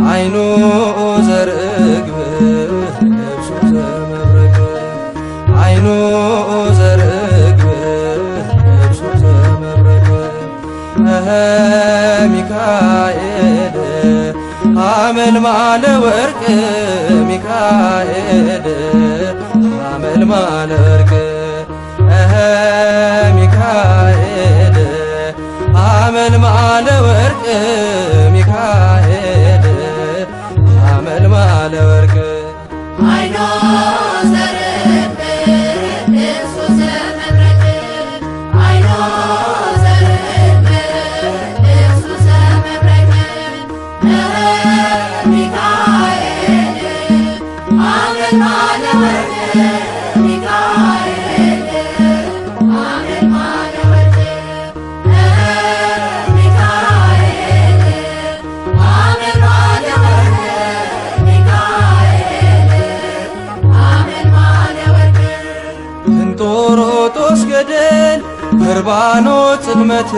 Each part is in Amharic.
አይኑ ዘርግብ ልብሱ ዘመብረቅ አይኑ ዘርግብ ልብሱ ዘመብረቅ ሚካኤል ሐመልማለ ወርቅ ሚካኤል ሐመልማለ ወርቅ ሚካኤል ሐመልማለ ወርቅ ሚካኤል ሐመልማለ ወርቅ አይኖ ዘርግብ ልብሱ ዘመብረቅ አይኖ ዘርግብ ልብሱ ዘመብረቅ ሚካኤል ሐመልማለ ወርቅ ሚካኤል ሐመልማለ ወርቅ ሚካኤል ሐመልማለ ወርቅ ሚካኤል ሐመልማለ ወርቅ እንጦሮጦስ ገደል በርባኖስ ጽልመት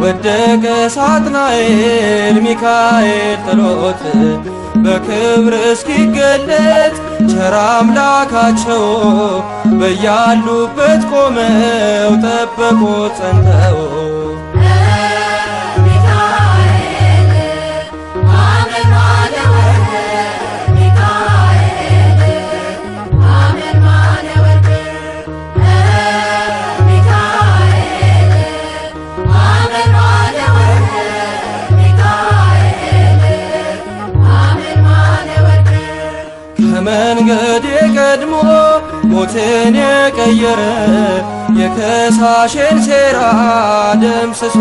ወደቀ ሳጥናኤል ሚካኤል ጥሎት በክብር እስኪገለጥ ቸር አምላካቸው በያሉበት ቆመው ጠበቁት ጸንተው ሚካኤል ሐመልማለ ወርቅ ሚካኤል ሐመልማለ ወርቅ ሚካኤል ሐመልማለ ወርቅ ሚካኤል ሐመልማለ ወርቅ ከመንገዴ ቀድሞ ሞትን የቀየረ የከሳሼን ሴራ ደምስሶ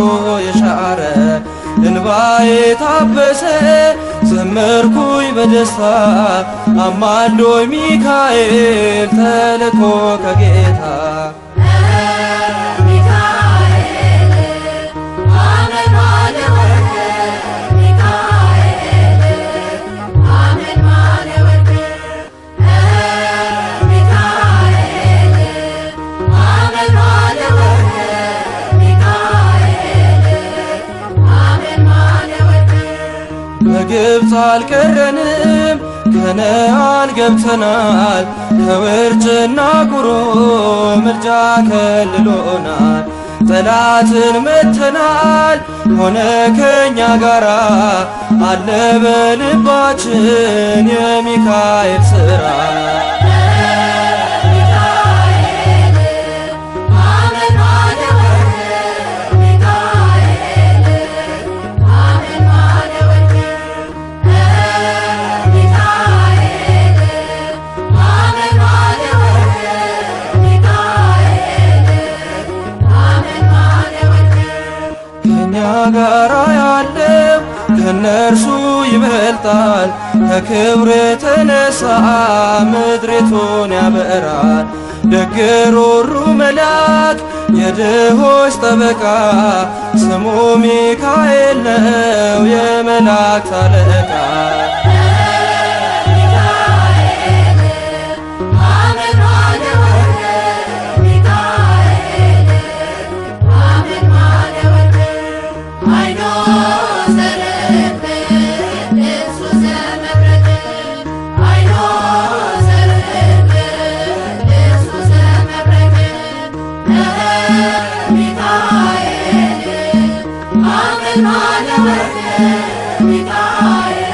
የሻረ እንባዬ ታበሰ ዘመርኩኝ በደስታ አማልዶኝ ሚካኤል ተልኮ ከጌታ ሚካኤል ሐመልማለ ወርቅ ሚካኤል ሐመልማለ ወርቅ ሚካኤል ሐመልማለ ወርቅ ሚካኤል ሐመልማለ ወርቅ በግብፅ አልቀረንም ከነዓን ገብተናል ከውርጭና ቁሮ ምልጃ ከልሎናል ጠላትን መተናል ሆነ ከኛ ጋራ አለ በልባችን የሚካኤል ሥራ ሚካኤል ሐመልማለ ወርቅ ሚካኤል ሐመልማለ ወርቅ ሚካኤል ሐመልማለ ወርቅ ሚካኤል ሐመልማለ ወርቅ ከኛ ጋራ ያለው ከነርሱ ይበልጣል ከክብር የተነሳ ምድሪቱን ያበራል ደግ ሩሩ መልአክ የድሆች ጠበቃ ስሙ ሚካኤል ነው የመላእክት አለቃ ሚካኤል ሐመልማለ ወርቅ ሚካኤል ሐመልማለ ወርቅ አይኖ ዘርግብ ልብሱ ዘመብረቅ አይኖ ዘርግብ ልብሱ ዘመብረቅ ሚካኤል ሐመልማለ ወርቅ ሚካኤል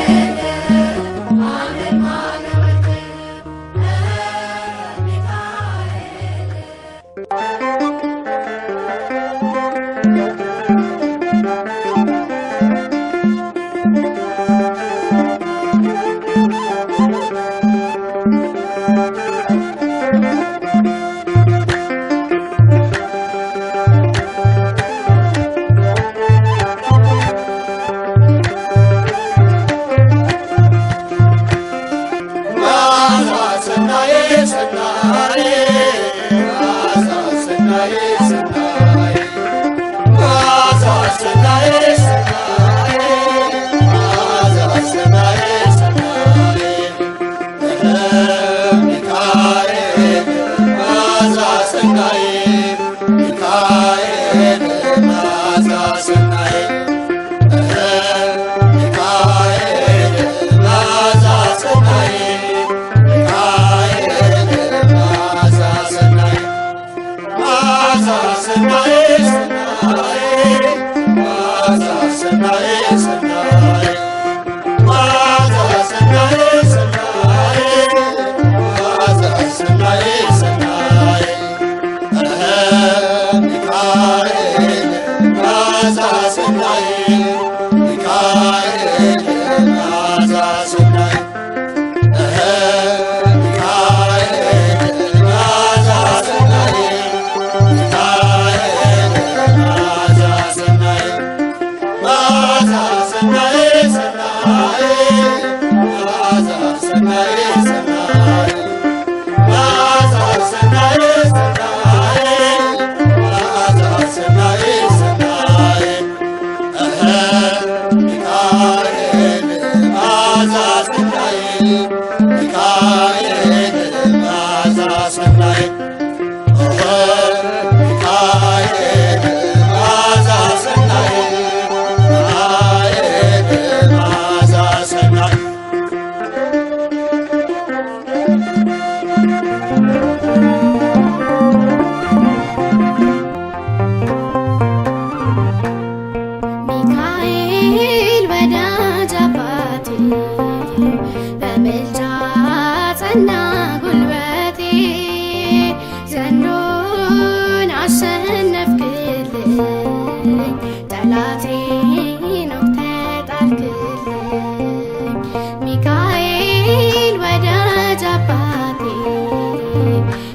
ሚካኤል ወዳጅ አባቴ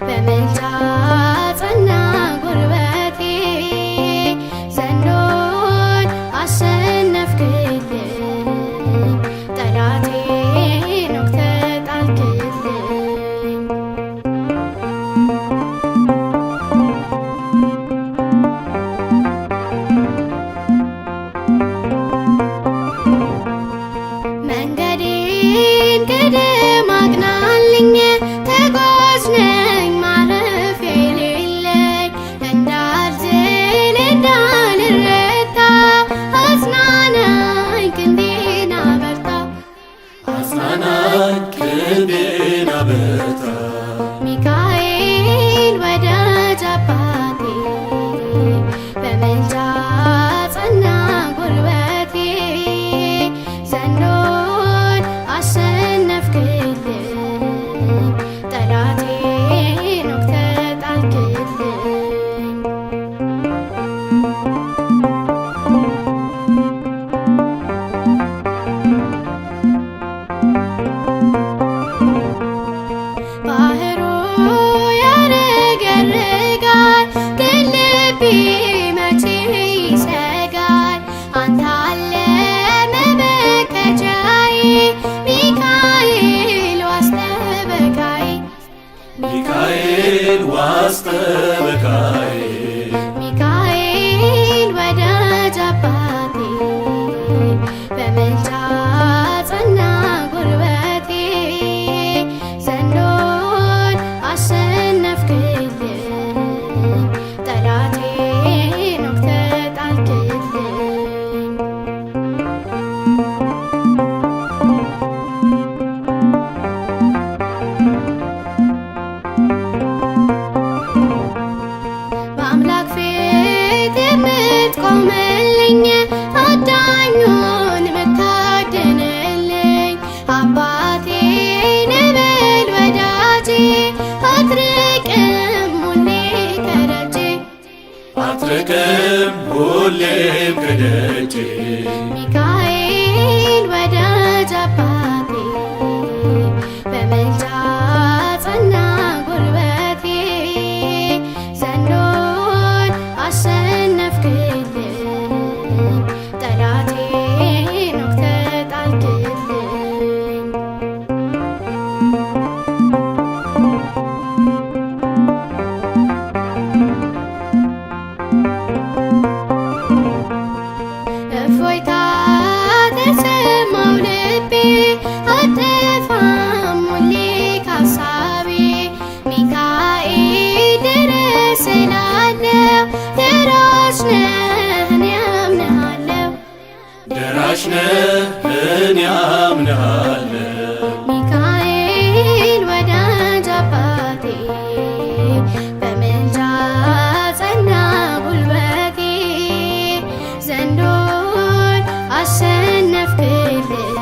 በምልጃ ጸና ጉልበቴ ዘንዶን አሸነፍክልኝ ጠላቴን ወግተህ ጣልክልኝ። መንገዴን ቅድም አቅናልኝ ተጓዥ ነኝ ማረፊያ የሌለኝ እንዳልዝል እንዳልረታ አጽናናኝ ክንዴን አበርታ አጽናናኝ ክንዴን አበርታ ሚካኤል ወዳጅ አባቴ በምልጃ ጸና ጉልበቴ ዘንዶን አሸነፍክልኝ ጠላቴን ወግተህ ጣልክልኝ። ባህሩ ያረገርጋል ግን ልቤ መቼ ይሰጋል አንተ አለ መመከቻዬ ሚካኤል ዋስ ጠበቃዬ ሚካኤል ዋስ ጠበቃዬ ሚካኤል ወዳጅ አባቴ በምልጃ ጸና ጉልበቴ ዘንዶን አሸነፍክልኝ ጠላቴን ወግተህ ጣልክልኝ። በአምላክ ፊት የምትቆምልኝ አዳኙን የምታድንልኝ አባቴ ነህ በል ወዳጄ አትርቅም ሁሌ ከደጄ አትርቅም ሁሌም ከደጄ ሚካኤል ወዳጅ አባቴ በምልጃ ጸና ጉልበቴ ዘንዶን አሸነፍክልኝ ጠላቴን ወግተህ ጣልክልኝ። እፎይታ ተሰማው ልቤ አጠፋም ሁሌ ካሳቤ ሚካኤል ድረስ እላለሁ ደራሽ ነህ እኔ አምንሃለሁ ደራሽ ነህ እኔ አምንሃለሁ ሚካኤል ወዳጅ አባቴ በምልጃ ጸና ጉልበቴ ዘንዶን አሸነፍክልኝ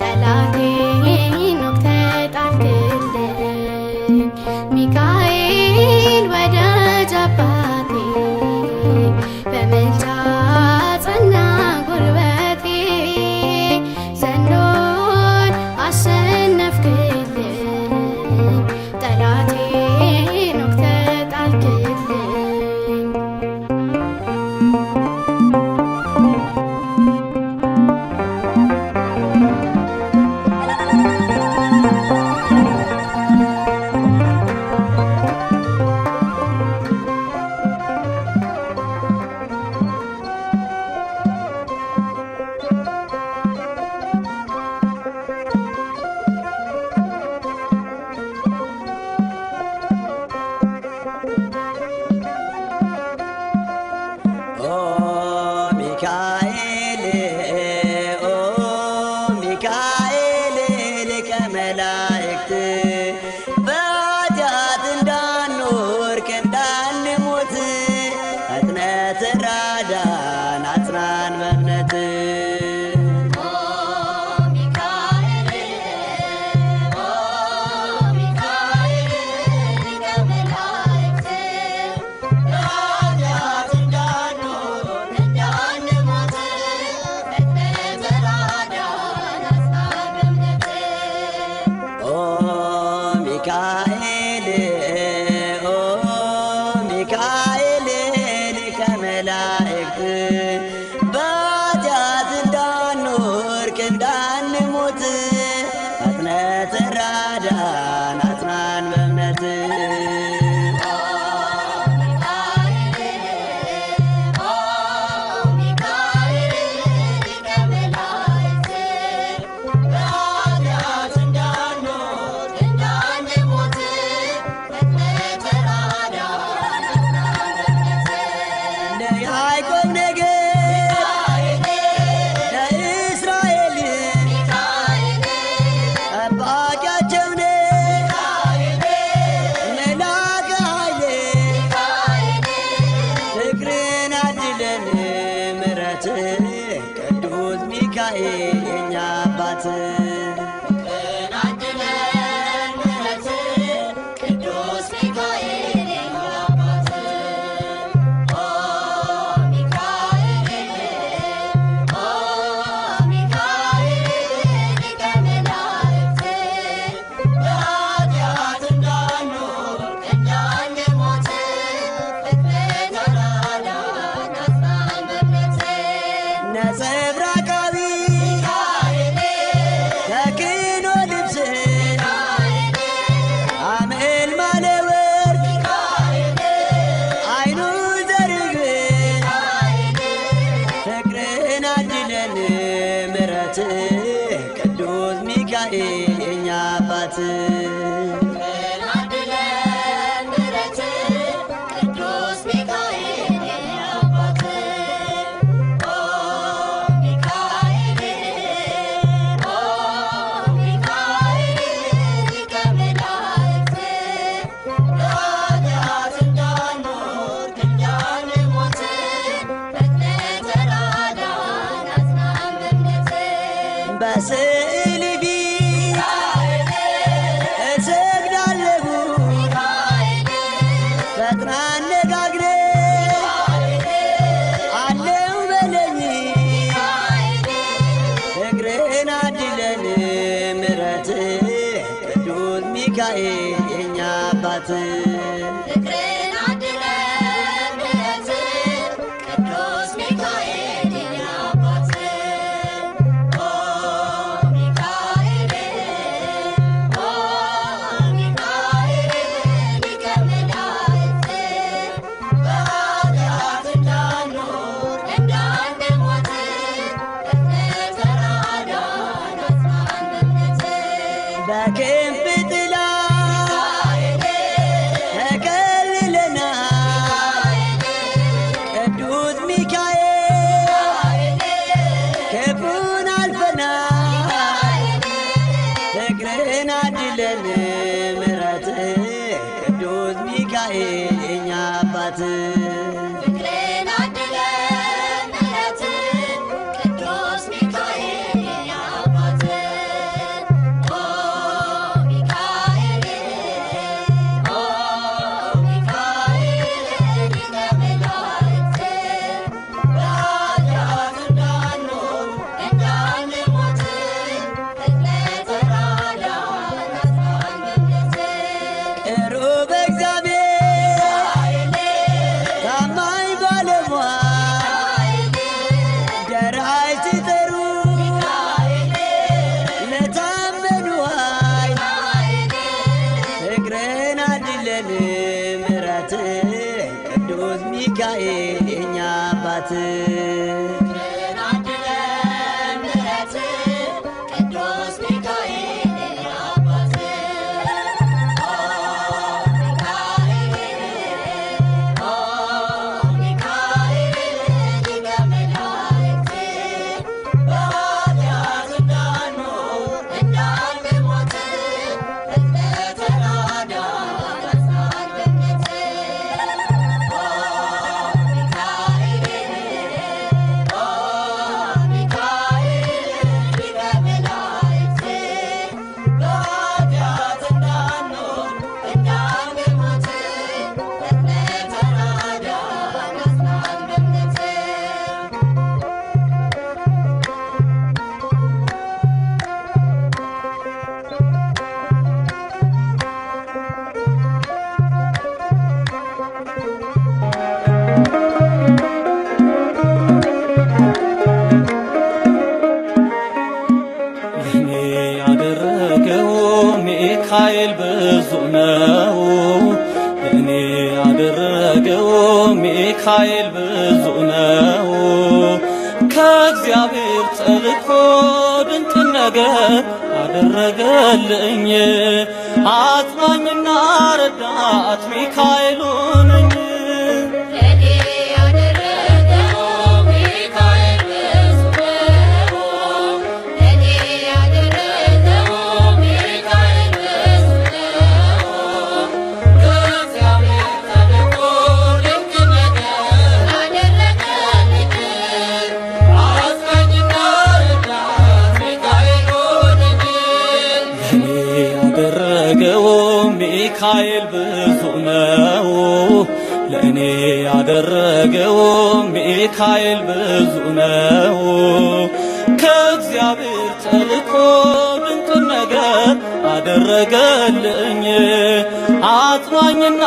ጠላቴን ወግተህ ጣልክልኝ። ሚካኤል ወዳጅ አባቴ በምልጃ ጸና ጉልበቴ ዘንዶን እንዳንሞት ፈጥነ ተራዳን አጽናን በእምነት ቅዱስ ሚካኤል የኛ አባት ቅዱስ ሚካኤል የኛ አባት ሊቀ መላእክት በኃጢአት እንዳንኖር እንዳንሞት ነጸብራቃዊ ተክህኖ ልብስ አምዕልማለ ወርቅ አይኑ ዘርግብ ፍቅርን አድለን ምሕረት ቅዱስ ሚካኤል የኛ አባት በስዕል ፊት እሰግዳለሁ ፈጥና አነጋግረኝ አለው በለኝ ፍቅርህን አድለን ምሕረት ቅዱስ ሚካኤል የኛ አባት በክንፍ ጥላ ተከልለናል ቅዱስ ሚካኤል ክፉን አልፈናል ፍቅርህን አድለን ምሕረት ቅዱስ ሚካኤል የኛ አባት ምሕረት ቅዱስ ሚካኤል የኛ አባት ሚካኤል ብዙ ነው ለእኔ ያደረገው ሚካኤል ብዙ ነው። ከእግዚአብሔር ተልኮ ድንቅ ነገር አደረገልኝ አጽናኝና ረዳት ሚካኤል ሆነኝ። ሚካኤል ብዙ ነው ለእኔ ያደረገው ሚካኤል ብዙ ነው። ከእግዚአብሔር ተልኮ ድንቅ ነገር አደረገልኝ አጽናኝና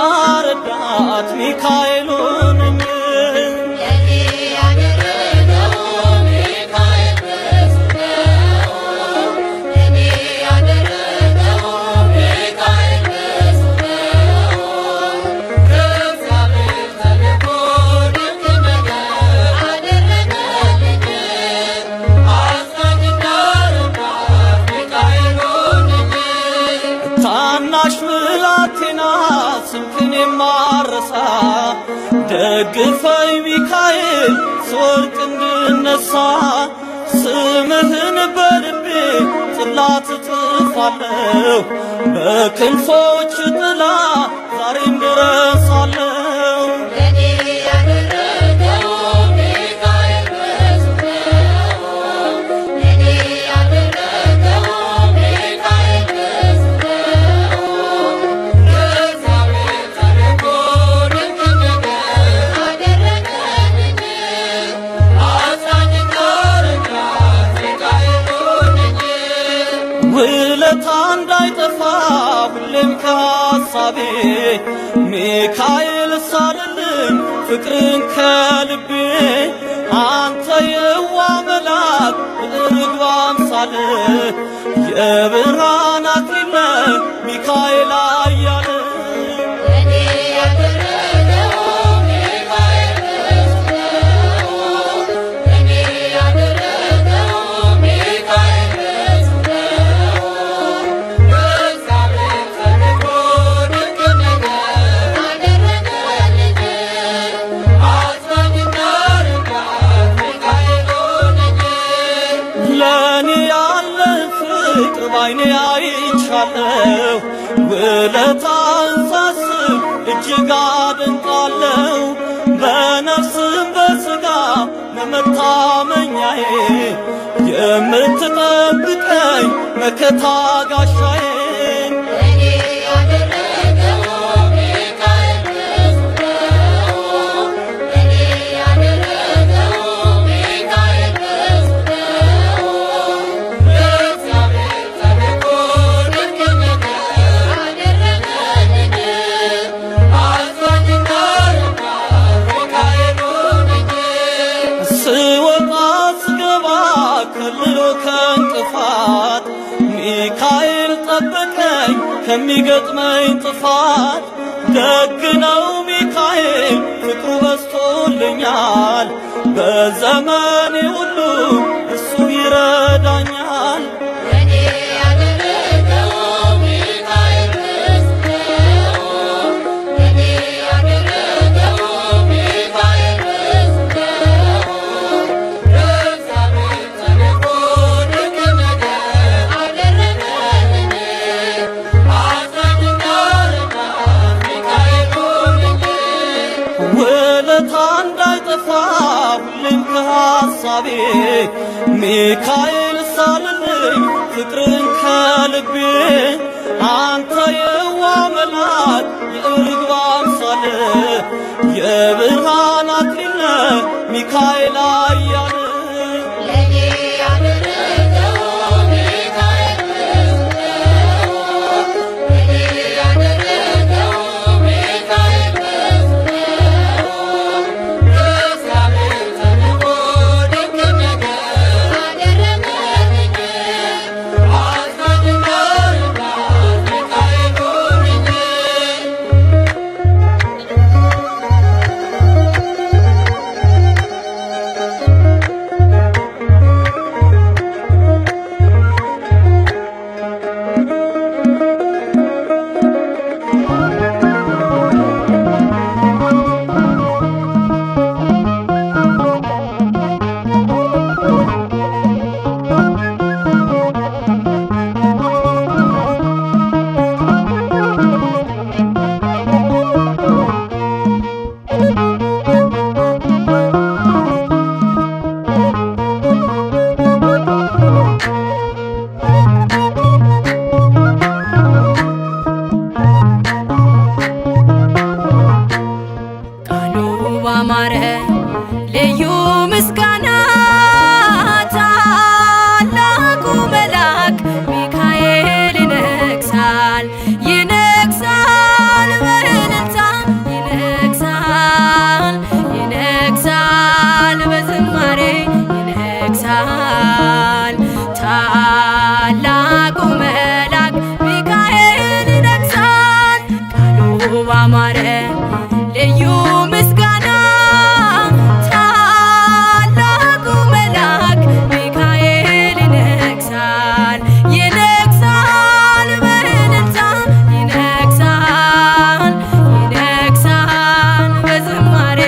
ረዳት ሚካኤል ሆነኝ። ብላቴና ስምህን የማረሳ ደግፈኝ ሚካኤል ስወድቅ እንድነሳ ስምህን በልቤ ጽላት እጽፋለሁ በክንፎች ጥላ ዛሬም ድረሳለሁ። ውለታ እንዳይጠፋ ሁሌም ከሐሳቤ ሚካኤል ሳልልኝ ፍቅርን ከልቤ አንተ የዋ መልአክ ርግብ አምሳል የብርሃን አክሊል ሚካኤል አያለ ባይኔ አይቻለሁ ውለታን ሳስብ እጅግ አደንቃለሁ። በነፍስም በሥጋ ለመታመኛዬ የምትጠብቀኝ መከታ ጋሻዬ ከእንቅፋት ሚካኤል ጠበቀኝ ከሚገጥመኝ ጥፋት። ደግ ነው ሚካኤል ፍቅሩ በዝቶልኛል በዘመኔ ሁሉ እሱ ይረዳኛል። እንዳይጠፋ ሁሌም ከሐሳቤ ሚካኤል ሳልልኝ ፍቅርን ከልቤ አንተ የዋ መልአክ የርግብ አምሳል የብርሃን አክሊል ሚካኤል አያለ ባማረ ልዩ ምስጋና ታላቁ መልአክ ሚካኤል ይነግሣል ይነግሣል በእልልታ ይነግሣል ይነግሣል በዝማሬ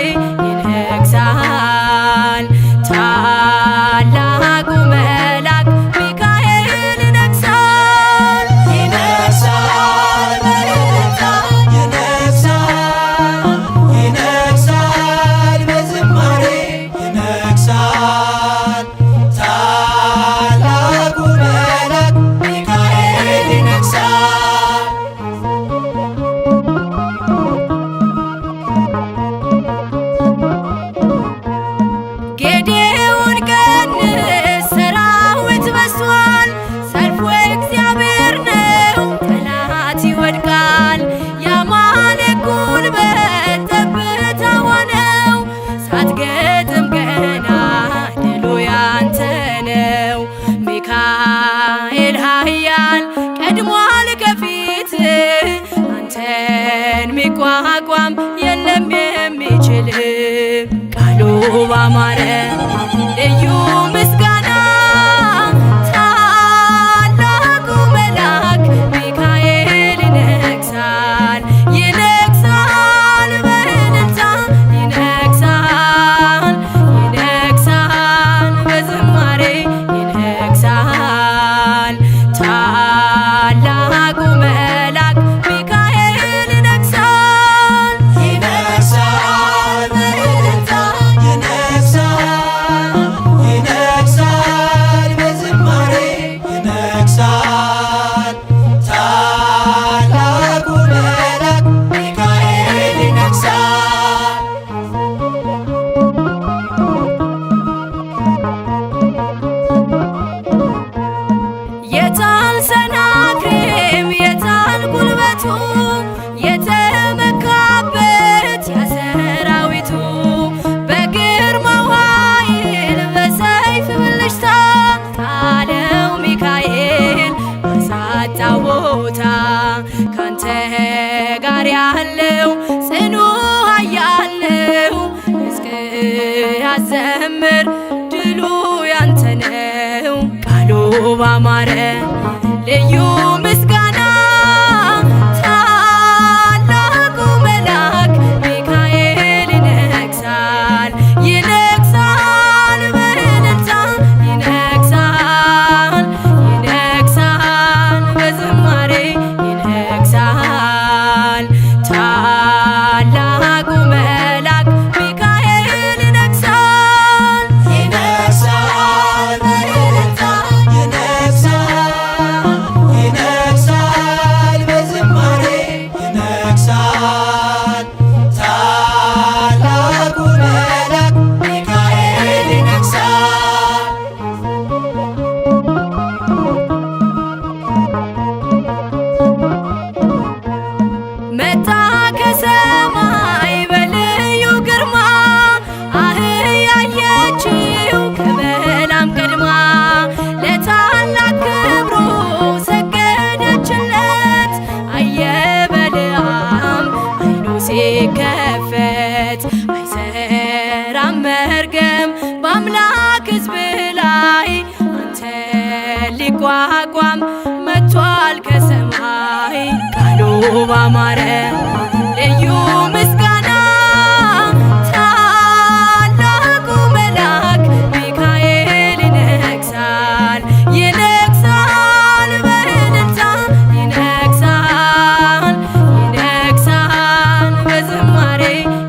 ይነግሣል ታላቁ መልአክ ሚካኤል ይነግሣል ይነግሣል በእልልታ ይነግሣል ይነግሣል በዝማሬ ይነግሣል ታላቁ መልአክ ሚካኤል ይነግሣል። ጌዴዎን ቀንስ ሰራዊት በዝቷል፣ ሰልፉ እግዚአብሔር ነው ጠላት ይወድቃል። የአማሌቅ ጉልበት ጠብታ ሆነው ሳትገጥም ገና ድሉ ያንተ ነው። ሚካኤል ኃያል ቀድሟል ከፊት አንተን ሚቋቋም የለም የሚችል ቃሉ ባማረ ልዩ ምስጋና ታላቁ መልአክ ሚካኤል ይነግሣል ይነግሣል በእልልታ ይነግሣል ይነግሣል በዝማሬ ይነግሣል ታላቁ መልአክ ሚካኤል ይነግሣል ይነግሣል በእልልታ ይነግሣል ይነግሣል በዝማሬ ይነግሣል ታላቁ መልአክ ሚካኤል ይነግሣል። የታል ሰናክሬም የታል ጉልበቱ የተመካበት የሰራዊቱ በግርማው ኃይል በሰይፍ ብልጭታ ጣለው ሚካኤል አሳጣው ቦታ። ካንተ ጋር ያለው ጽኑ ኃያል ነው ሕዝቅያስ ዘምር ድሉ ያንተ ነው። ቃሉ ባማረ ልዩ ምስጋና ታላቁ መልአክ ሚካኤል ይነግሣል ይነግሣል በእልልታ ይነግሣል ይነግሣል በዝማሬ ይነግሣል ታላቁ መልአክ ሚካኤል ይነግሣል ይነግሣል በእልልታ ይነግሣል ይነግሣል በዝማሬ ይነግሣል ታላቁ መልአክ ሚካኤል ይነግሣል። መጣ ከሰማይ በልዩ ግርማ አህያየችው ከበላም ቀድማ ለታላቅ ክብሩ ሰገደችለት። አየ በለዓም ዓይኑ ሲከፈት አይሰራም መርገም በአምላክ ሕዝብ ላይ አንተ ሊቋቋም መጥቷል ከሰማይ ቃሉ ባማረ ልዩ ምስጋና ታላቁ መልአክ ሚካኤል ይነግሣል ይነግሣል በእልልታ ይነግሣል ይነግሣል በዝማሬ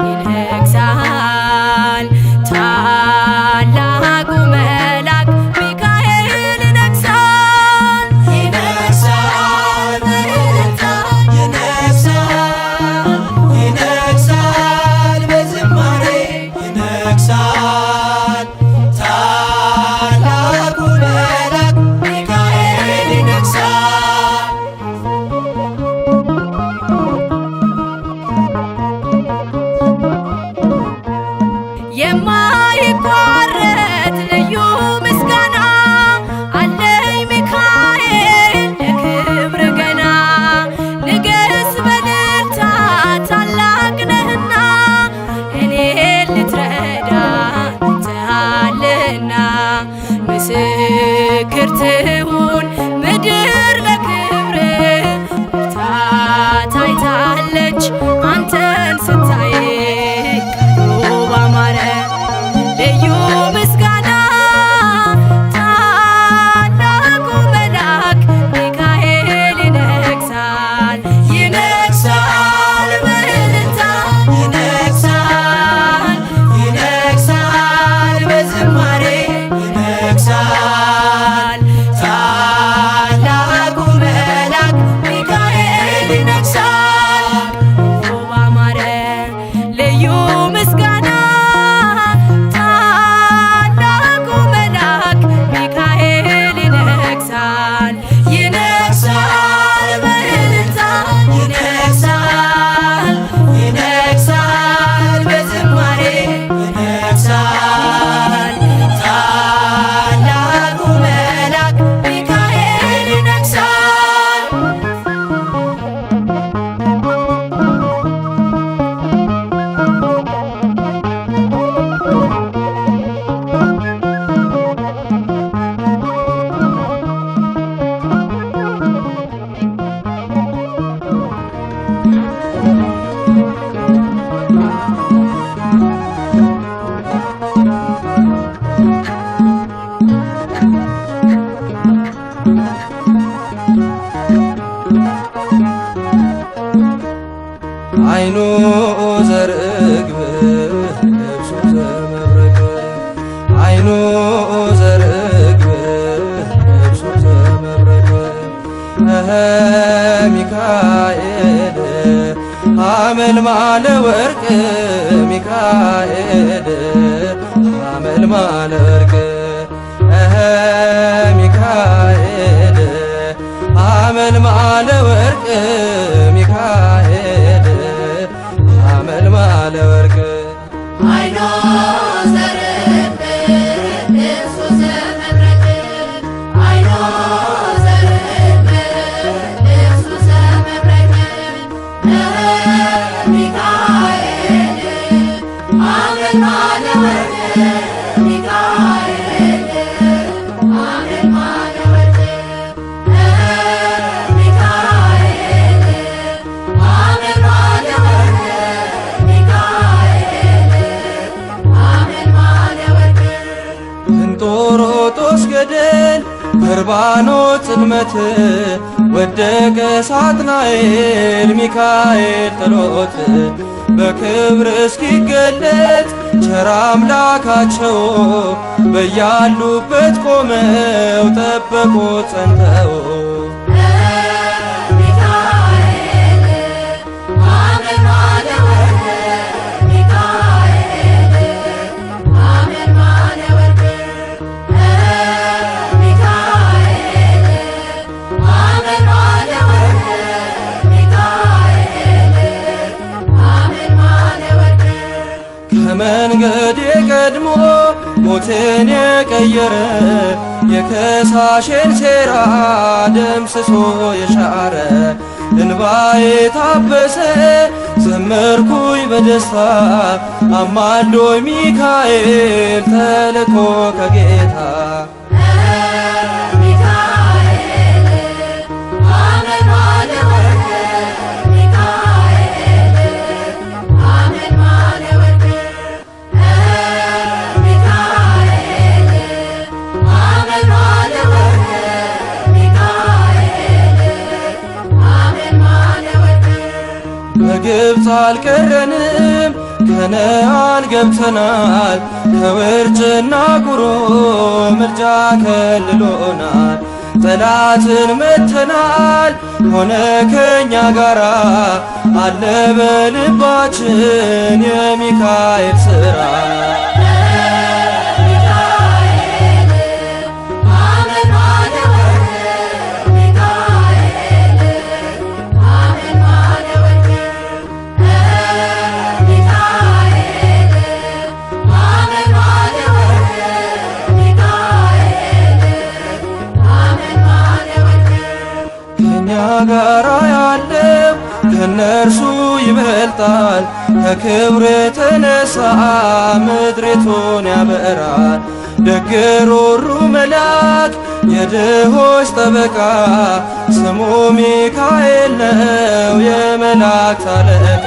ይነግሣል ታላቁ መልአክ ሚካኤል ይነግሣል ይነግሣል በእልልታ ይነግሣል አይኑ ዘርግብ ልብሱ ዘመብረቅ አይኑ ዘርግብ ልብሱ ዘመብረቅ ሚካኤል ሐመልማለ ወርቅ ሚካኤል ሐመልማለ ወርቅ ሚካኤል ሐመልማለ ወርቅ ሚካኤል ሐመልማለ ወርቅ አይኖ ዘርግብ ልብሱ ዘመብረቅ አይኖ ዘርግብ ልብሱ ዘመብረቅ ሚካኤል ሐመልማለ ወርቅ ሚካኤል ሐመልማለ ወርቅ ሚካኤል ሐመልማለ ወርቅ እንጦሮጦስ ገደል በርባኖስ ጽልመት ወደቀ ሳጥናኤል ሚካኤል ጥሎት በክብር እስኪገለጥ ቸር አምላካቸው በያሉበት ቆመው ጠበቁት ጸንተው ከመንገድ ቀድሞ ሞትን የቀየረ የከሳሽን ሴራ ደምስሶ የሻረ እንባዬ ታበሰ ዘመርኩኝ በደስታ አማልዶኝ ሚካኤል ተልኮ ከጌታ በግብፅ አልቀረንም ከነዓን ገብተናል ከውርጭና ጉሮ ምልጃ ከልሎናል ጠላትን መተናል ሆነ ከኛ ጋራ አለ በልባችን የሚካኤል ሥራ ጋራ ያለው ከነርሱ ይበልጣል ከክብር የተነሳ ምድሪቱን ያበራል ደግ ሩሩ መልአክ የድሆች ጠበቃ ስሙ ሚካኤል ነው የመላእክት አለቃ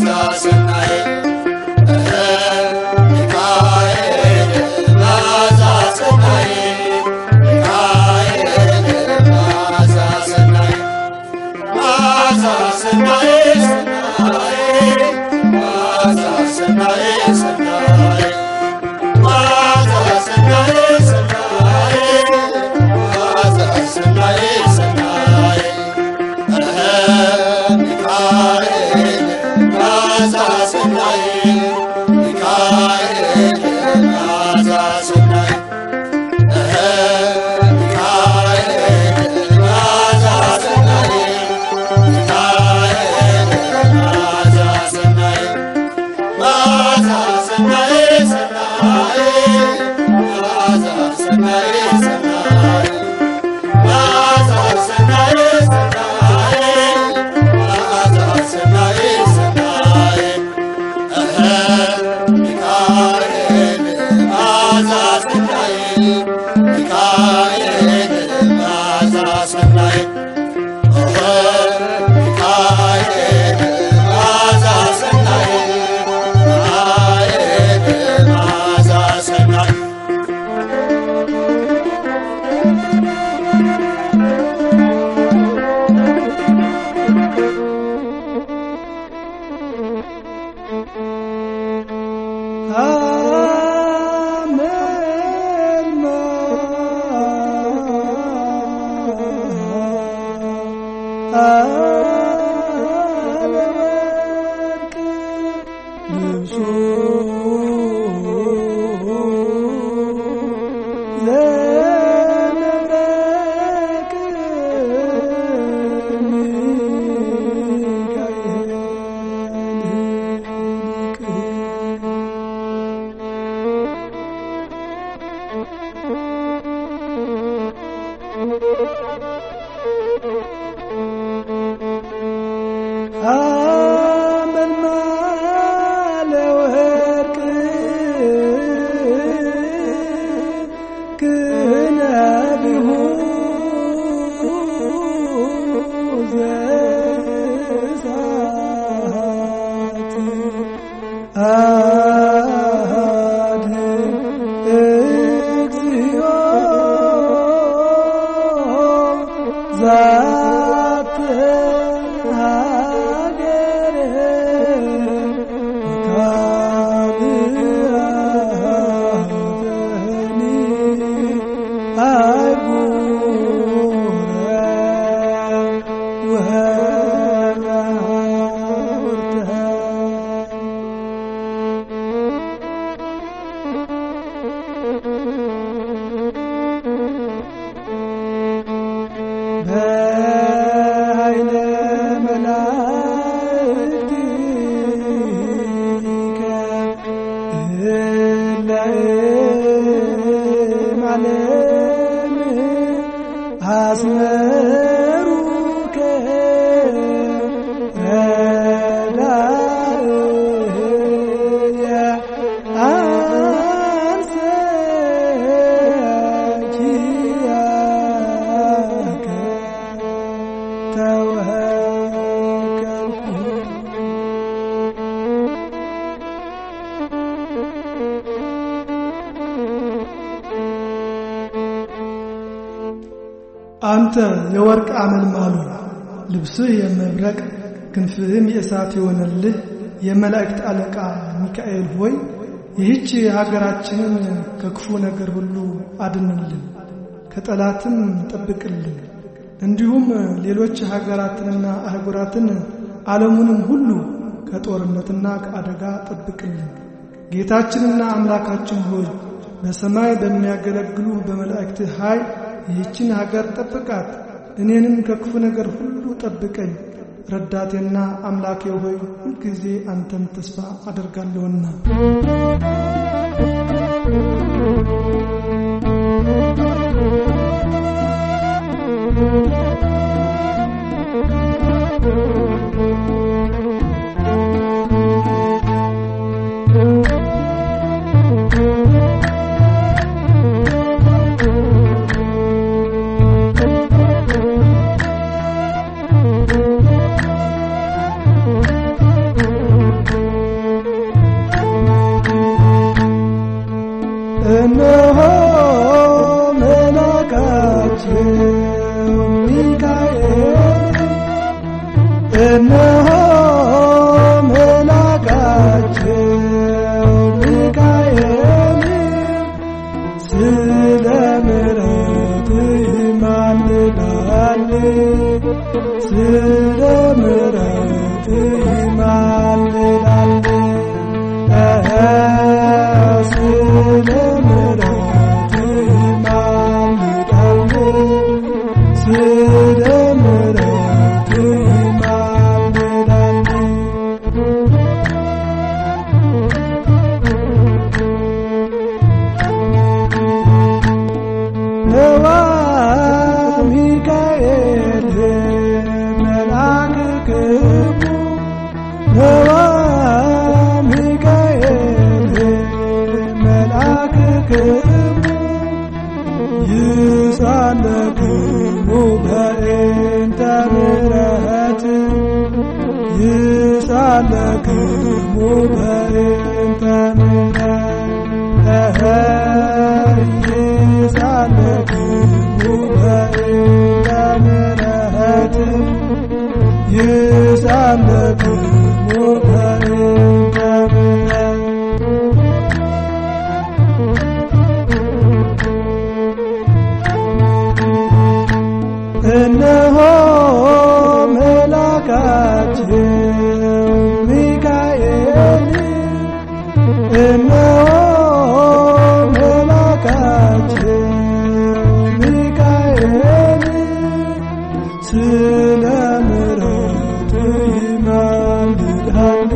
ሰናይ ሚካኤል መዓዛ ሰናይ ሚካኤል መዓዛ ሰናይ መዓዛ ሰናይ ሰናይ መዓዛ ሰናይ ሰናይ መዓዛ ሰናይ ሰናይ መዓዛ ሰናይ ሰናይ ሚካኤል መዓዛ ሰናይ ሚካኤል መዓዛ ሰናይ ሚካኤል መዓዛ ሰናይ ሚካኤል መዓዛ ሰናይ መዓዛ ሰናይ ሰናይ መዓዛ ሰናይ ሰናይ መዓዛ ሰናይ ሰናይ መዓዛ ሰናይ ሰናይ ሚካኤል መዓዛ ሰናይ ሚካኤል መዓዛ ሰናይ ሚካኤል መዓዛ ሰናይ ሚካኤል መዓዛ ሰናይ አንተ የወርቅ አመልማሉ ልብስህ የመብረቅ ክንፍህም የእሳት የሆነልህ የመላእክት አለቃ ሚካኤል ሆይ ይህች ሀገራችንን ከክፉ ነገር ሁሉ አድንልን፣ ከጠላትም ጠብቅልን። እንዲሁም ሌሎች ሀገራትንና አህጉራትን ዓለሙንም ሁሉ ከጦርነትና ከአደጋ ጠብቅልን። ጌታችንና አምላካችን ሆይ በሰማይ በሚያገለግሉ በመላእክት ኃይል ይህችን ሀገር ጠብቃት፣ እኔንም ከክፉ ነገር ሁሉ ጠብቀኝ። ረዳቴና አምላኬ ሆይ ሁልጊዜ አንተን ተስፋ አደርጋለሁና። ይሳለክሙ በእንተ ምሕረት ይሳለክሙ በእንተ ምሕረት ይሳለክሙ በእንተ ምሕረት ይሳለክሙ በእንተ ምሕረት እነሆ መላካችን ሚካኤል እነሆ መላካችን ሚካኤል ስለ ምሕረት ይማልዳል